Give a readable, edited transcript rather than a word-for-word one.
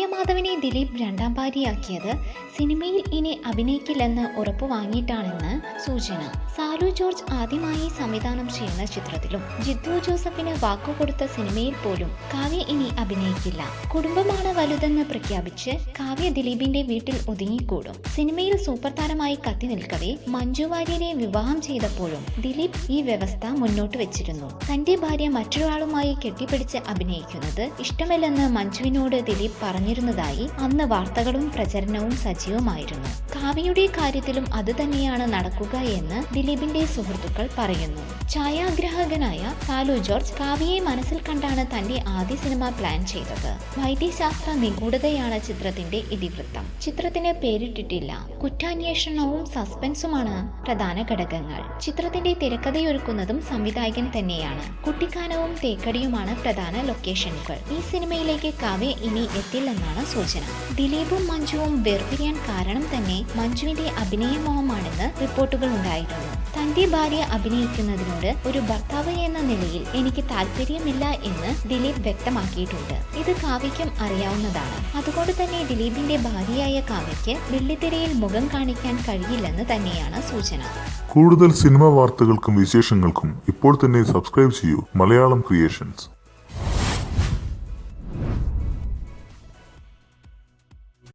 മാധവനെ ദിലീപ് രണ്ടാം ഭാര്യയാക്കിയത് സിനിമയിൽ ഇനി അഭിനയിക്കില്ലെന്ന് ഉറപ്പു വാങ്ങിയിട്ടാണെന്ന് സൂചന. സാലു ജോർജ് ആദ്യമായി സംവിധാനം ചെയ്യുന്ന ചിത്രത്തിലും ജിത്തു ജോസഫിന് വാക്കുകൊടുത്ത സിനിമയിൽ പോലും കാവ്യ ഇനി അഭിനയിക്കില്ല. കുടുംബമാണ് വലുതെന്ന് പ്രഖ്യാപിച്ച് കാവ്യ ദിലീപിന്റെ വീട്ടിൽ ഒതുങ്ങിക്കൂടും. സിനിമയിൽ സൂപ്പർ താരമായി കത്തി നിൽക്കവേ മഞ്ജു വാര്യരെ വിവാഹം ചെയ്തപ്പോഴും ദിലീപ് ഈ വ്യവസ്ഥ മുന്നോട്ട് വെച്ചിരുന്നു. തന്റെ ഭാര്യ മറ്റൊരാളുമായി കെട്ടിപ്പിടിച്ച് അഭിനയിക്കുന്നത് ഇഷ്ടമല്ലെന്ന് മഞ്ജുവിനോട് ദിലീപ് പറഞ്ഞിരുന്നതായി അന്ന് വാർത്തകളും പ്രചരണവും സജീവമായിരുന്നു. കാവ്യയുടെ കാര്യത്തിലും അതുതന്നെയാണ് നടക്കുക എന്ന് ദിലീപിന്റെ സുഹൃത്തുക്കൾ പറയുന്നു. ഛായാഗ്രാഹകനായ സാലു ജോർജ് കാവ്യയെ മനസ്സിൽ കണ്ടാണ് തന്റെ ആദ്യ സിനിമ പ്ലാൻ ചെയ്തത്. വൈദ്യശാസ്ത്ര നിഗൂഢതയാണ് ചിത്രത്തിന്റെ ഇതിവൃത്തം. ചിത്രത്തിന് പേരിട്ടിട്ടില്ല. കുറ്റാന്വേഷണവും സസ്പെൻസുമാണ് പ്രധാന ഘടകങ്ങൾ. ചിത്രത്തിന്റെ തിരക്കഥയൊരുക്കുന്നതും സംവിധായകൻ തന്നെയാണ്. കുട്ടിക്കാനവും തേക്കടിയുമാണ് പ്രധാന ലൊക്കേഷനുകൾ. ഈ സിനിമയിലേക്ക് കാവ്യ ഇനി എത്തില്ലെന്നാണ് സൂചന. ദിലീപും മഞ്ജുവും വേർപിരിയാൻ കാരണം തന്നെ മഞ്ജുവിന്റെ അഭിനയമോഹമാണെന്ന് റിപ്പോർട്ടുകൾ ഉണ്ടായിരുന്നു. തന്റെ ഭാര്യ അഭിനയിക്കുന്നതിനോട് ഒരു ഭർത്താവ് എന്ന നിലയിൽ എനിക്ക് താല്പര്യമില്ല എന്ന് ദിലീപ് വ്യക്തമാക്കിയിട്ടുണ്ട്. ഇത് കാവ്യയ്ക്കും അറിയാവുന്നതാണ്. അതുകൊണ്ട് തന്നെ ദിലീപിന്റെ ഭാര്യയായ കാവ്യയ്ക്ക് വെള്ളിത്തിരയിൽ മുഖം കാണിക്കാൻ കഴിയില്ലെന്ന് തന്നെയാണ് സൂചന. കൂടുതൽ സിനിമാ വാർത്തകൾക്കും വിശേഷങ്ങൾക്കും ഇപ്പോൾ തന്നെ സബ്സ്ക്രൈബ് ചെയ്യൂ മലയാളം ക്രിയേഷൻസ്.